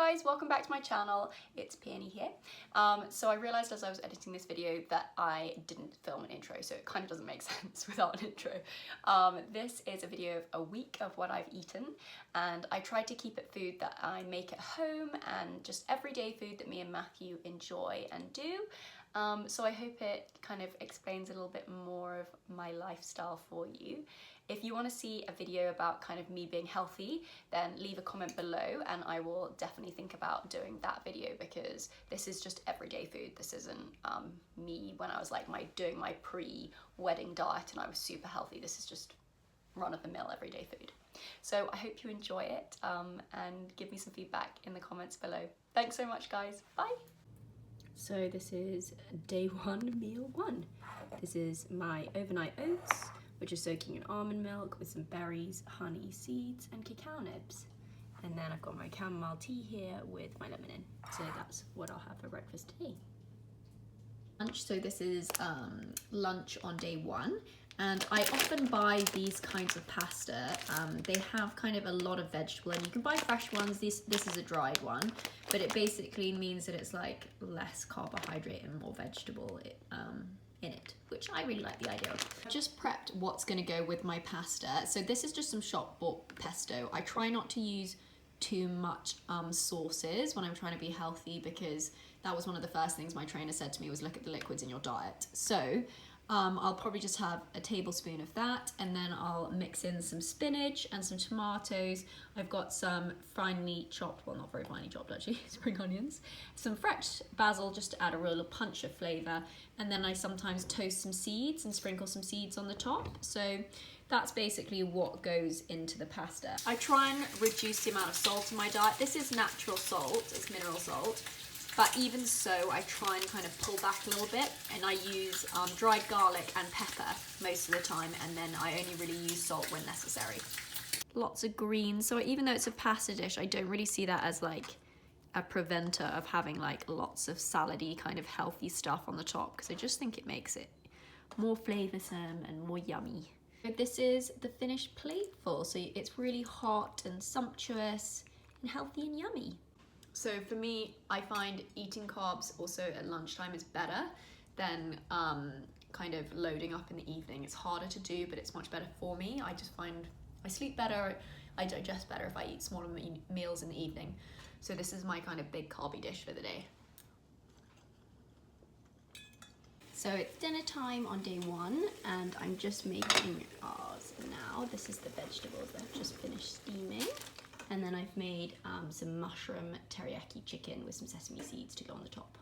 guys, welcome back to my channel. It's Peony here. So I realised as I was editing this video that I didn't film an intro, so it kind of doesn't make sense without an intro. This is a video of a week of what I've eaten, and I tried to keep it food that I make at home and just everyday food that me and Matthew enjoy and do. So I hope it kind of explains a little bit more of my lifestyle for you. If you want to see a video about kind of me being healthy, then leave a comment below and I will definitely think about doing that video, because this is just everyday food. This isn't me when I was like doing my pre-wedding diet and I was super healthy. This is just run-of-the-mill everyday food. So I hope you enjoy it and give me some feedback in the comments below. Thanks so much, guys. Bye. So this is day one, meal one. This is my overnight oats, which is soaking in almond milk with some berries, honey, seeds, and cacao nibs. And then I've got my chamomile tea here with my lemon in. So that's what I'll have for breakfast today. Lunch, so this is lunch on day one. And I often buy these kinds of pasta. They have kind of a lot of vegetable, and you can buy fresh ones. This is a dried one, but it basically means that it's like less carbohydrate and more vegetable in it, which I really like the idea of. I've just prepped what's gonna go with my pasta. So this is just some shop bought pesto. I try not to use too much sauces when I'm trying to be healthy, because that was one of the first things my trainer said to me was look at the liquids in your diet. So I'll probably just have a tablespoon of that, and then I'll mix in some spinach and some tomatoes. I've got some finely chopped, well, not very finely chopped actually, spring onions, some fresh basil just to add a real punch of flavour, and then I sometimes toast some seeds and sprinkle some seeds on the top. So that's basically what goes into the pasta. I try and reduce the amount of salt in my diet. This is natural salt, it's mineral salt. But even so, I try and kind of pull back a little bit, and I use dried garlic and pepper most of the time, and then I only really use salt when necessary. Lots of greens, so even though it's a pasta dish, I don't really see that as like a preventer of having like lots of salady kind of healthy stuff on the top, because I just think it makes it more flavoursome and more yummy. This is the finished plateful, so it's really hot and sumptuous and healthy and yummy. So for me, I find eating carbs also at lunchtime is better than kind of loading up in the evening. It's harder to do, but it's much better for me. I just find I sleep better, I digest better if I eat smaller meals in the evening. So this is my kind of big carby dish for the day. So it's dinner time on day one, and I'm just making ours now. This is the vegetables that I've just finished steaming. And then I've made some mushroom teriyaki chicken with some sesame seeds to go on the top.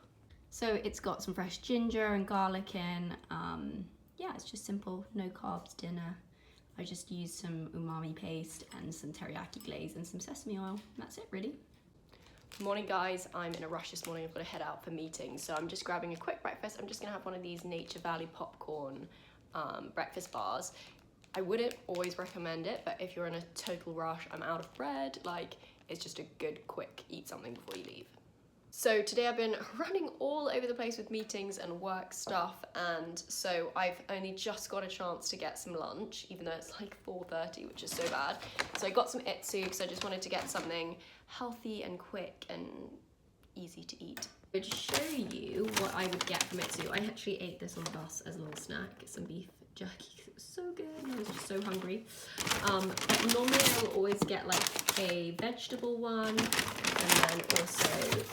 So it's got some fresh ginger and garlic in. Yeah, it's just simple, no carbs dinner. I just used some umami paste and some teriyaki glaze and some sesame oil. That's it, really. Morning, guys. I'm in a rush this morning. I've got to head out for meetings, so I'm just grabbing a quick breakfast. I'm just gonna have one of these Nature Valley popcorn breakfast bars. I wouldn't always recommend it, but if you're in a total rush, I'm out of bread, like, it's just a good quick eat something before you leave. So today I've been running all over the place with meetings and work stuff, and so I've only just got a chance to get some lunch, even though it's like 4:30, which is so bad. So I got some itsu because I just wanted to get something healthy and quick and easy to eat. To show you what I would get from itsu, I actually ate this on the bus as a little snack, some beef jerky. It was so good, and I was just so hungry. But normally I'll always get like a vegetable one, and then also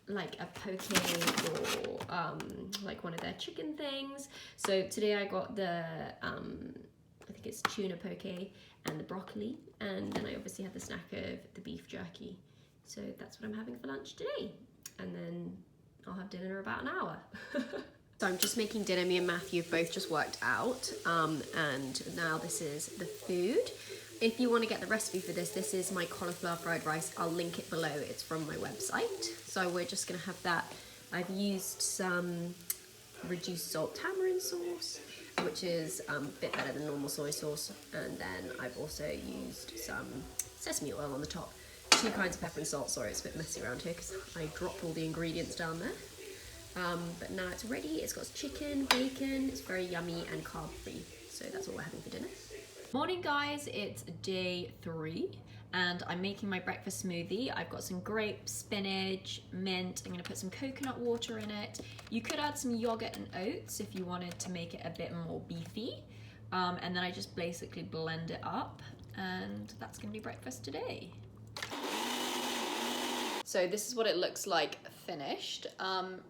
like a poke or like one of their chicken things. So today I got the I think it's tuna poke and the broccoli, and then I obviously had the snack of the beef jerky. So that's what I'm having for lunch today, and then I'll have dinner in about an hour. So I'm just making dinner. Me and Matthew have both just worked out, and now this is the food. If you want to get the recipe for this, this is my cauliflower fried rice. I'll link it below. It's from my website. So we're just going to have that. I've used some reduced salt tamarind sauce, which is a bit better than normal soy sauce. And then I've also used some sesame oil on the top. 2 kinds of pepper and salt. Sorry, it's a bit messy around here because I dropped all the ingredients down there. But now it's ready. It's got chicken, bacon. It's very yummy and carb free. So that's what we're having for dinner. Morning, guys. It's day 3, and I'm making my breakfast smoothie. I've got some grapes, spinach, mint. I'm gonna put some coconut water in it. You could add some yogurt and oats if you wanted to make it a bit more beefy. And then I just basically blend it up, and that's gonna be breakfast today. So this is what it looks like finished.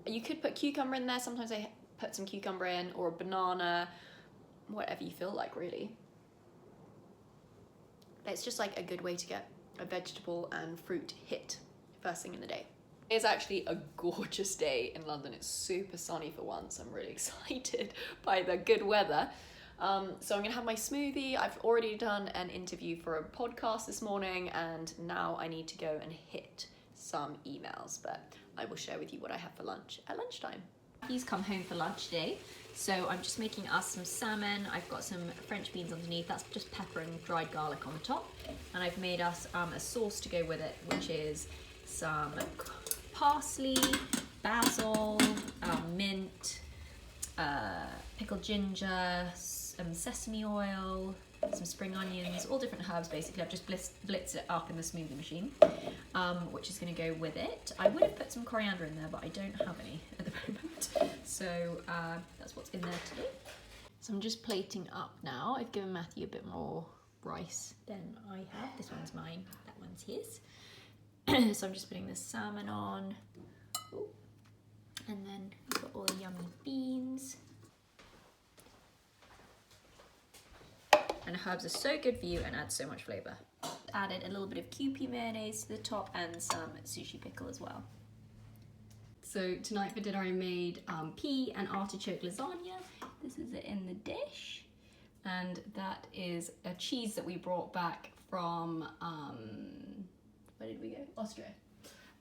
You could put cucumber in there. Sometimes I put some cucumber in, or a banana, whatever you feel like, really. It's just like a good way to get a vegetable and fruit hit first thing in the day. It's actually a gorgeous day in London. It's super sunny for once. I'm really excited by the good weather. So I'm gonna have my smoothie. I've already done an interview for a podcast this morning, and now I need to go and hit some emails, but I will share with you what I have for lunch at lunchtime. He's come home for lunch today, so I'm just making us some salmon. I've got some French beans underneath. That's just pepper and dried garlic on the top, and I've made us a sauce to go with it, which is some parsley, basil, mint, pickled ginger, sesame oil, some spring onions, all different herbs basically. I've just blitzed it up in the smoothie machine, which is going to go with it. I would have put some coriander in there, but I don't have any at the moment. So that's what's in there today. So I'm just plating up now. I've given Matthew a bit more rice than I have. This one's mine, that one's his. So I'm just putting the salmon on. Ooh. And then we've got all the yummy beans. And herbs are so good for you and add so much flavour. Added a little bit of Kewpie mayonnaise to the top and some sushi pickle as well. So tonight for dinner I made pea and artichoke lasagna. This is it in the dish. And that is a cheese that we brought back from, where did we go? Austria.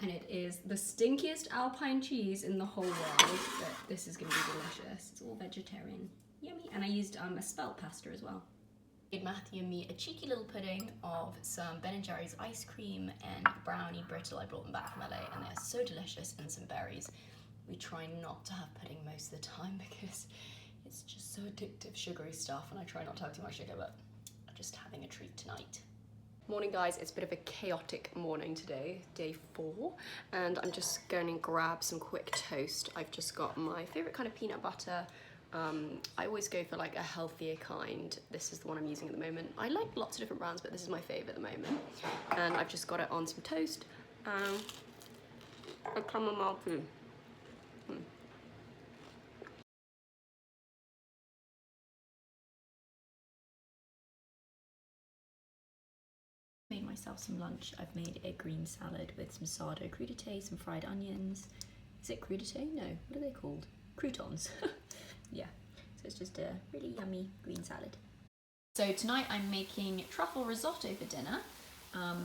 And it is the stinkiest Alpine cheese in the whole world, but this is going to be delicious. It's all vegetarian. Yummy. And I used a spelt pasta as well. Made Matthew and me a cheeky little pudding of some Ben & Jerry's ice cream and brownie brittle. I brought them back from LA and they're so delicious, and some berries. We try not to have pudding most of the time because it's just so addictive, sugary stuff, and I try not to have too much sugar, but I'm just having a treat tonight. Morning guys, it's a bit of a chaotic morning today, day 4, and I'm just going to grab some quick toast. I've just got my favourite kind of peanut butter. I always go for like a healthier kind. This is the one I'm using at the moment. I like lots of different brands, but this is my favourite at the moment. And I've just got it on some toast. A chamomile tea. Made myself some lunch. I've made a green salad with some sardo crudité, some fried onions. Is it crudité? No, what are they called? Croutons. Yeah, so it's just a really yummy green salad. So tonight I'm making truffle risotto for dinner.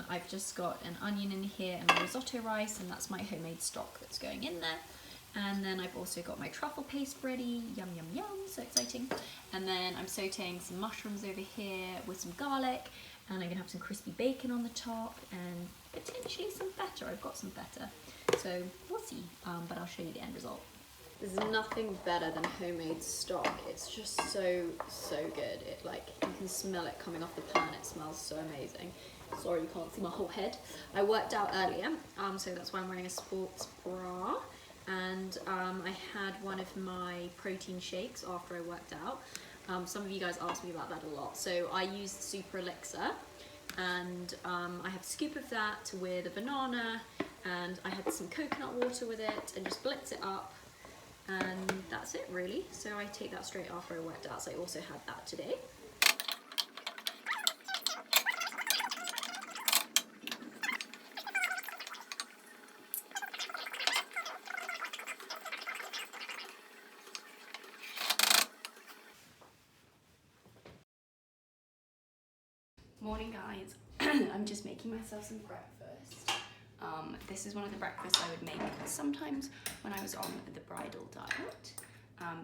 I've just got an onion in here and risotto rice, and that's my homemade stock that's going in there. And then I've also got my truffle paste ready. Yum, yum, yum, so exciting. And then I'm sauteing some mushrooms over here with some garlic, and I'm gonna have some crispy bacon on the top and potentially some feta. I've got some feta, so we'll see, but I'll show you the end result. There's nothing better than homemade stock. It's just so good. It, like, you can smell it coming off the pan. It smells so amazing. Sorry you can't see my whole head. I worked out earlier, so that's why I'm wearing a sports bra. And I had one of my protein shakes after I worked out. Some of you guys asked me about that a lot. So I used Super Elixir, and I have a scoop of that with a banana, and I had some coconut water with it, and just blitz it up. And that's it really. So I take that straight after I worked out, so I also had that today. Morning guys, I'm just making myself some breakfast. This is one of the breakfasts I would make sometimes when I was on the bridal diet.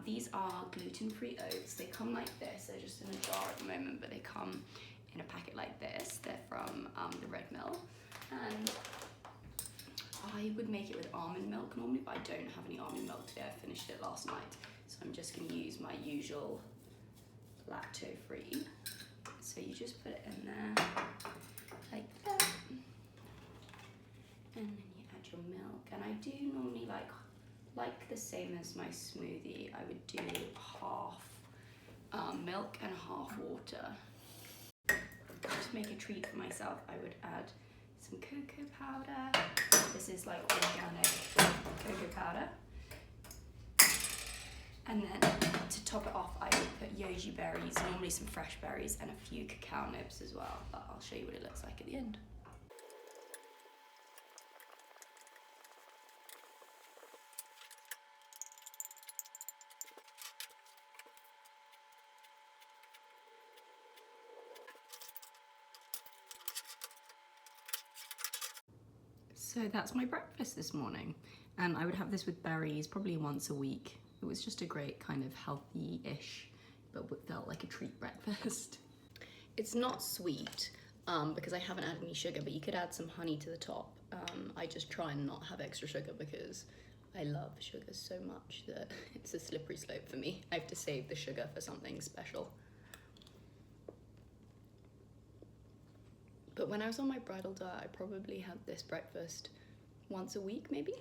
These are gluten-free oats. They come like this. They're just in a jar at the moment, but they come in a packet like this. They're from the Red Mill. And I would make it with almond milk normally, but I don't have any almond milk today. I finished it last night. So I'm just going to use my usual lacto-free. So you just put it in there like that. your milk, and I do normally like the same as my smoothie. I would do half milk and half water. To make a treat for myself, I would add some cocoa powder. This is like organic cocoa powder. And then to top it off, I would put yoji berries, normally some fresh berries, and a few cacao nibs as well. But I'll show you what it looks like at the end. So that's my breakfast this morning, and I would have this with berries probably once a week. It was just a great kind of healthy-ish, but what felt like a treat breakfast. It's not sweet because I haven't added any sugar, but you could add some honey to the top. I just try and not have extra sugar because I love sugar so much that it's a slippery slope for me. I have to save the sugar for something special. But when I was on my bridal diet, I probably had this breakfast once a week, maybe.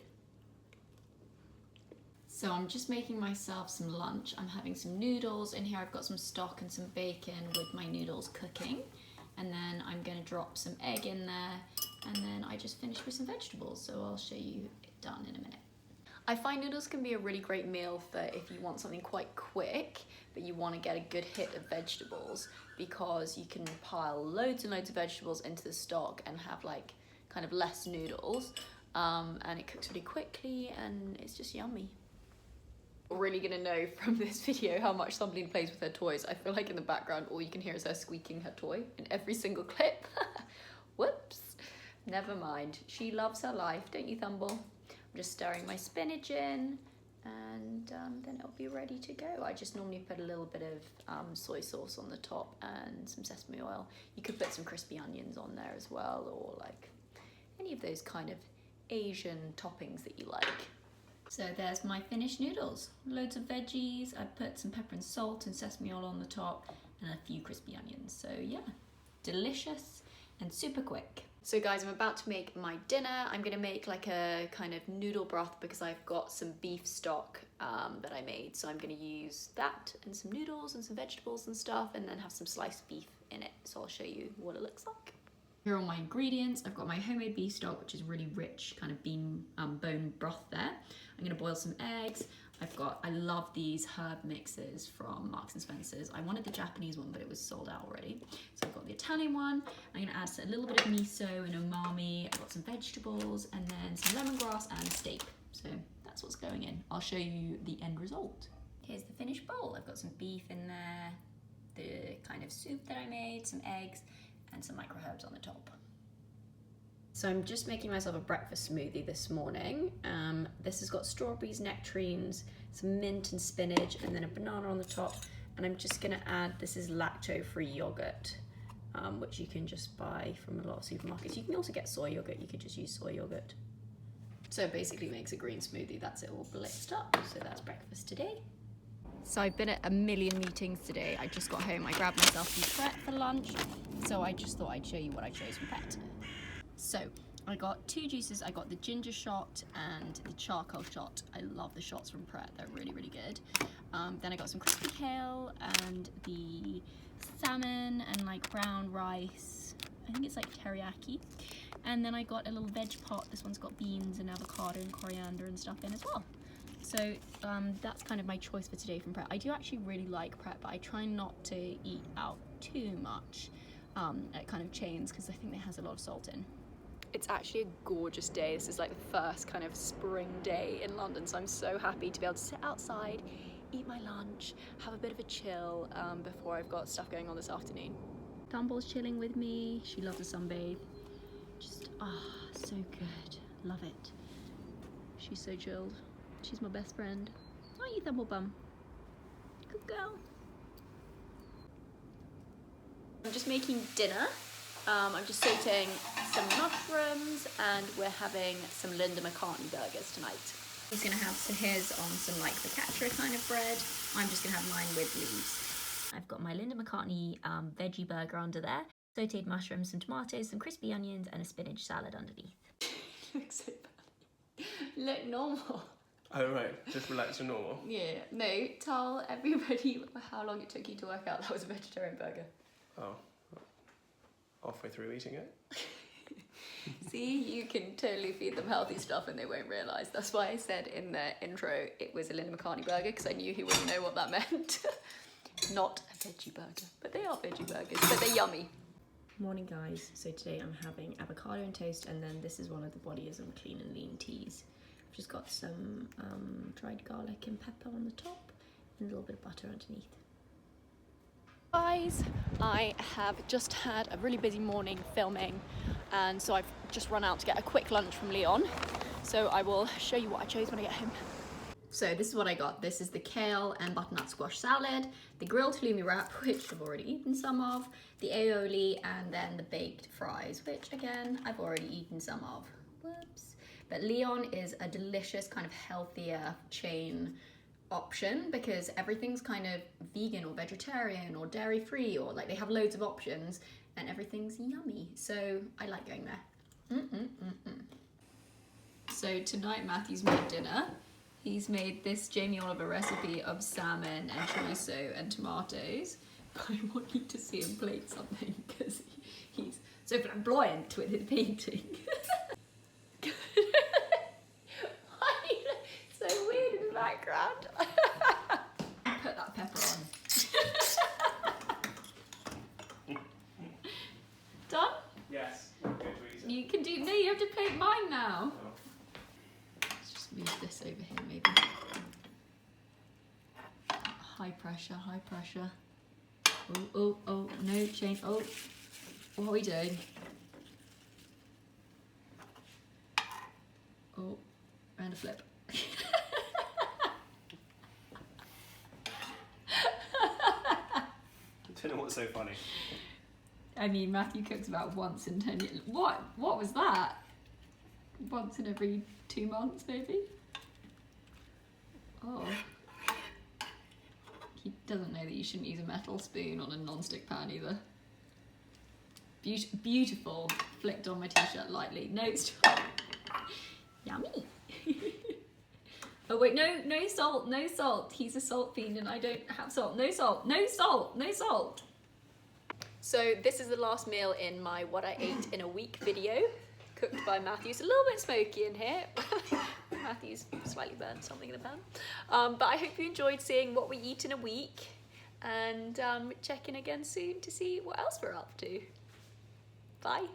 So I'm just making myself some lunch. I'm having some noodles. In here I've got some stock and some bacon with my noodles cooking. And then I'm gonna drop some egg in there. And then I just finished with some vegetables. So I'll show you it done in a minute. I find noodles can be a really great meal for if you want something quite quick, but you want to get a good hit of vegetables, because you can pile loads and loads of vegetables into the stock and have like kind of less noodles, and it cooks really quickly and it's just yummy. You're really gonna know from this video how much Thumbelina plays with her toys. I feel like in the background all you can hear is her squeaking her toy in every single clip. Whoops, never mind. She loves her life, don't you, Thumble? I'm just stirring my spinach in, and then it'll be ready to go. I just normally put a little bit of soy sauce on the top and some sesame oil. You could put some crispy onions on there as well, or like any of those kind of Asian toppings that you like. So there's my finished noodles. Loads of veggies. I put some pepper and salt and sesame oil on the top and a few crispy onions. So yeah, delicious and super quick. So guys, I'm about to make my dinner. I'm gonna make like a kind of noodle broth because I've got some beef stock that I made. So I'm gonna use that and some noodles and some vegetables and stuff, and then have some sliced beef in it. So I'll show you what it looks like. Here are all my ingredients. I've got my homemade beef stock, which is really rich kind of bean bone broth there. I'm gonna boil some eggs. I love these herb mixes from Marks and Spencer's. I wanted the Japanese one, but it was sold out already. So I've got the Italian one. I'm gonna add a little bit of miso and umami. I've got some vegetables and then some lemongrass and steak. So that's what's going in. I'll show you the end result. Here's the finished bowl. I've got some beef in there, the kind of soup that I made, some eggs, and some micro herbs on the top. So I'm just making myself a breakfast smoothie this morning. This has got strawberries, nectarines, some mint and spinach, and then a banana on the top. And I'm just gonna add, this is lacto-free yogurt, which you can just buy from a lot of supermarkets. You can also get soy yogurt, you could just use soy yogurt. So it basically makes a green smoothie. That's it all blitzed up. So that's breakfast today. So I've been at a million meetings today. I just got home, I grabbed myself some Pret for lunch. So I just thought I'd show you what I chose from Pret. So I got two juices. I got the ginger shot and the charcoal shot. I love the shots from Pret. They're really, really good. Then I got some crispy kale and the salmon and like brown rice. I think it's like teriyaki. And then I got a little veg pot. This one's got beans and avocado and coriander and stuff in as well. So that's kind of my choice for today from Pret. I do actually really like Pret, but I try not to eat out too much at kind of chains because I think it has a lot of salt in. It's actually a gorgeous day. This is like the first kind of spring day in London, so I'm so happy to be able to sit outside, eat my lunch, have a bit of a chill before I've got stuff going on this afternoon. Thumble's chilling with me. She loves a sunbathe. Just, so good. Love it. She's so chilled. She's my best friend. Aren't you, Thumblebum? Good girl. I'm just making dinner. I'm just sauteing some mushrooms and we're having some Linda McCartney burgers tonight. He's gonna have his on some like focaccia kind of bread. I'm just gonna have mine with leaves. I've got my Linda McCartney veggie burger under there. Sauteed mushrooms, some tomatoes, some crispy onions and a spinach salad underneath. Looks so funny. Look normal. Oh right, just relax and normal. Yeah, no, tell everybody how long it took you to work out that was a vegetarian burger. Oh, halfway through eating it. See, you can totally feed them healthy stuff and they won't realise. That's why I said in the intro it was a Linda McCartney burger, because I knew he wouldn't know what that meant. Not a veggie burger, but they are veggie burgers, but they're yummy. Morning guys, so today I'm having avocado and toast, and then this is one of the Bodyism Clean and Lean teas. I've just got some dried garlic and pepper on the top and a little bit of butter underneath. Guys, I have just had a really busy morning filming, and so I've just run out to get a quick lunch from Leon. So I will show you what I chose when I get home. So this is what I got. This is the kale and butternut squash salad, the grilled halloumi wrap, which I've already eaten some of, the aioli, and then the baked fries, which again, I've already eaten some of. Whoops. But Leon is a delicious, kind of healthier chain option because everything's kind of vegan or vegetarian or dairy free, or like they have loads of options and everything's yummy. So I like going there. So tonight Matthew's made dinner. He's made this Jamie Oliver recipe of salmon and chorizo and tomatoes. I want you to see him plate something because he's so flamboyant with his painting. Why are you so weird in the background? Put that pepper on. Done? Yes. Good to eat it. You can do, no, you have to plate mine now. Oh. Let's just move this over here maybe. High pressure, high pressure. Oh, no, change. Oh, what are we doing? Oh, and a flip. I don't know what's so funny. I mean, Matthew cooks about once in 10 years. What was that? Once in every 2 months, maybe? Oh. He doesn't know that you shouldn't use a metal spoon on a non-stick pan either. Beautiful. Flicked on my t-shirt lightly. No, stop. Yummy. Oh wait, no salt, no salt. He's a salt fiend and I don't have salt. No salt, no salt, no salt. So this is the last meal in my what I ate in a week video, cooked by Matthew. It's a little bit smoky in here. Matthew's slightly burnt something in the pan. But I hope you enjoyed seeing what we eat in a week, and check in again soon to see what else we're up to. Bye.